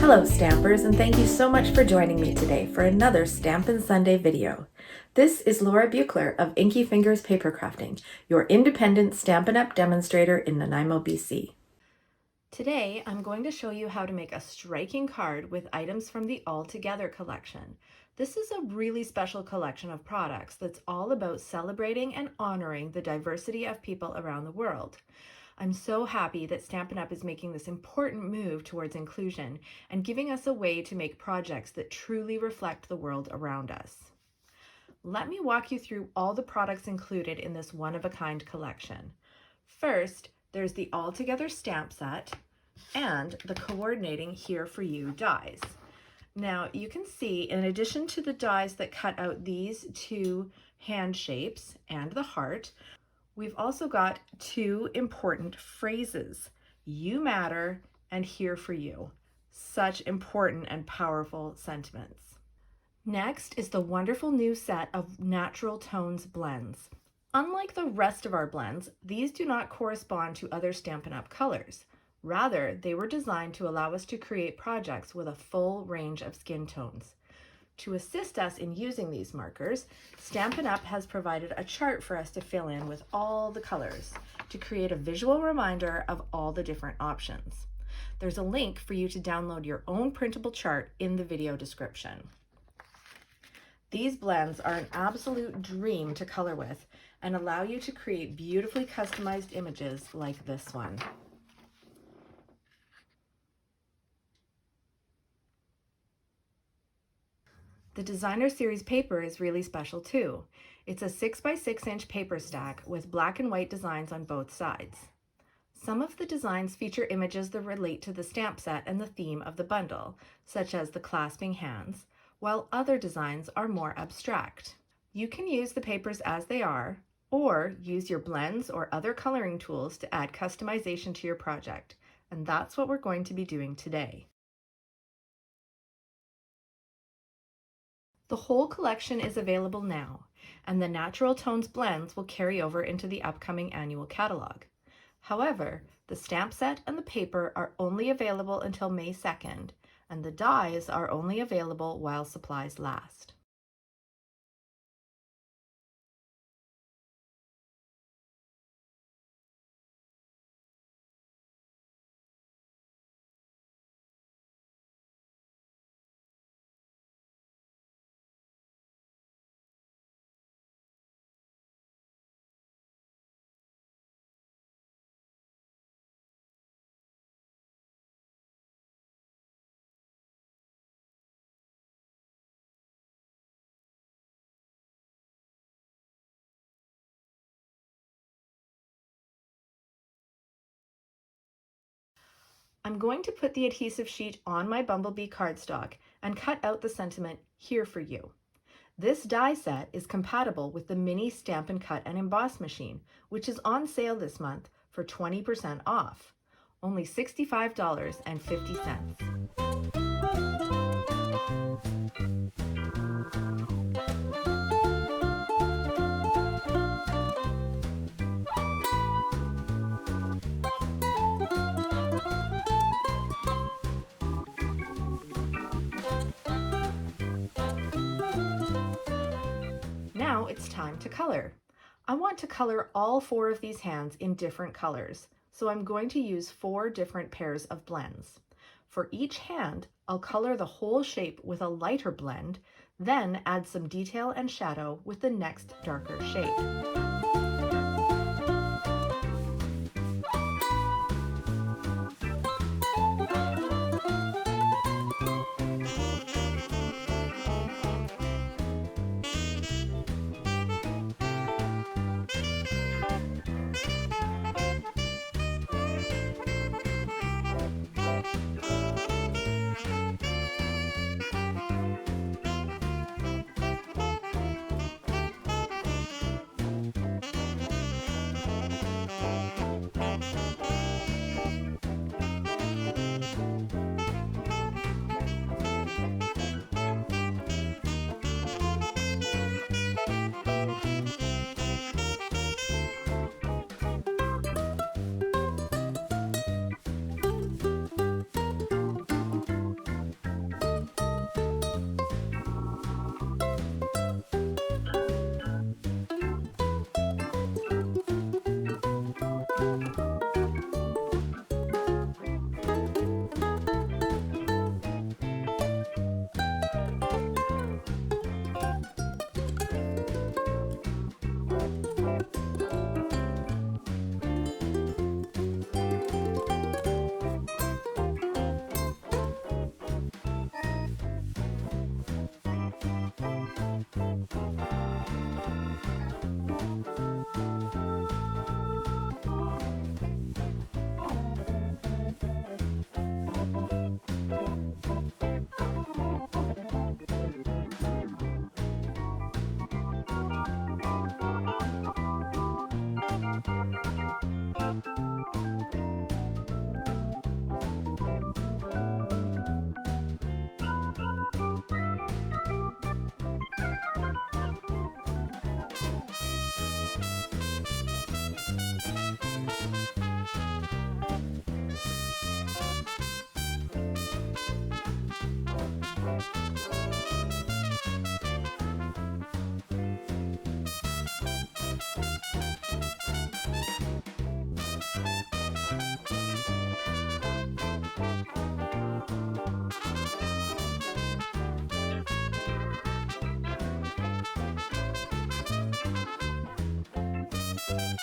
Hello Stampers, and thank you so much for joining me today for another Stampin' Sunday video. This is Laura Buechler of Inkyfingers Papercrafting, your independent Stampin' Up demonstrator in Nanaimo, BC. Today I'm going to show you how to make a striking card with items from the All Together collection. This is a really special collection of products that's all about celebrating and honoring the diversity of people around the world. I'm so happy that Stampin' Up! Is making this important move towards inclusion and giving us a way to make projects that truly reflect the world around us. Let me walk you through all the products included in this one-of-a-kind collection. First, there's the All Together stamp set and the coordinating Here For You dies. Now you can see, in addition to the dies that cut out these two hand shapes and the heart, we've also got two important phrases, "You matter" and "Here for you." Such important and powerful sentiments. Next is the wonderful new set of Natural Tones blends. Unlike the rest of our blends, these do not correspond to other Stampin' Up! Colors. Rather, they were designed to allow us to create projects with a full range of skin tones. To assist us in using these markers, Stampin' Up! Has provided a chart for us to fill in with all the colors to create a visual reminder of all the different options. There's a link for you to download your own printable chart in the video description. These blends are an absolute dream to color with and allow you to create beautifully customized images like this one. The Designer Series paper is really special too. It's a 6x6 paper stack with black and white designs on both sides. Some of the designs feature images that relate to the stamp set and the theme of the bundle, such as the clasping hands, while other designs are more abstract. You can use the papers as they are, or use your blends or other coloring tools to add customization to your project, and that's what we're going to be doing today. The whole collection is available now, and the Natural Tones blends will carry over into the upcoming annual catalog. However, the stamp set and the paper are only available until May 2nd, and the dies are only available while supplies last. I'm going to put the adhesive sheet on my Bumblebee cardstock and cut out the sentiment "Here for You." This die set is compatible with the mini Stampin' Cut and Emboss machine, which is on sale this month for 20% off, only $65.50. Now it's time to color. I want to color all four of these hands in different colors, so I'm going to use 4 different pairs of blends. For each hand, I'll color the whole shape with a lighter blend, then add some detail and shadow with the next darker shade.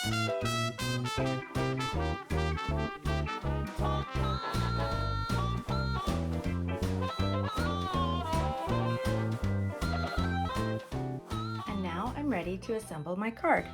And now I'm ready to assemble my card.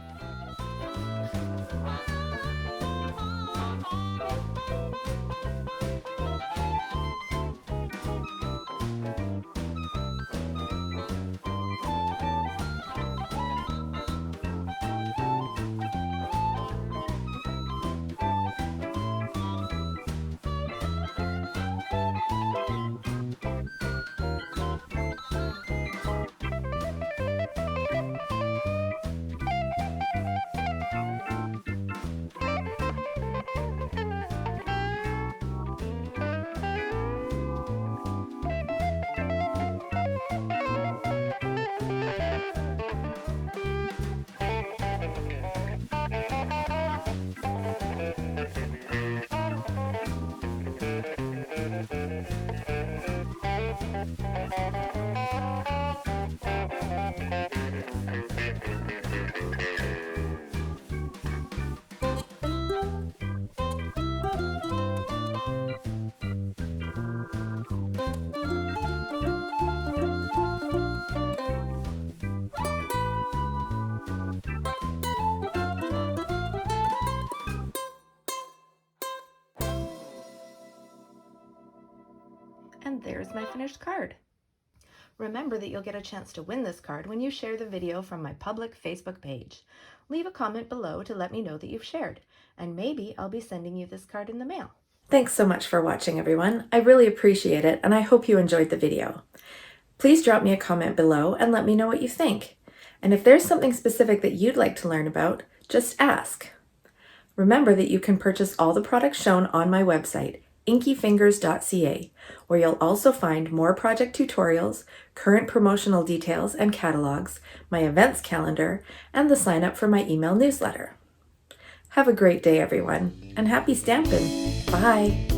And there's my finished card. Remember that you'll get a chance to win this card when you share the video from my public Facebook page. Leave a comment below to let me know that you've shared, and maybe I'll be sending you this card in the mail. Thanks so much for watching, everyone. I really appreciate it, and I hope you enjoyed the video. Please drop me a comment below and let me know what you think. And if there's something specific that you'd like to learn about, just ask. Remember that you can purchase all the products shown on my website, Inkyfingers.ca, where you'll also find more project tutorials, current promotional details and catalogs, my events calendar, and the sign up for my email newsletter. Have a great day, everyone, and happy stampin'! Bye!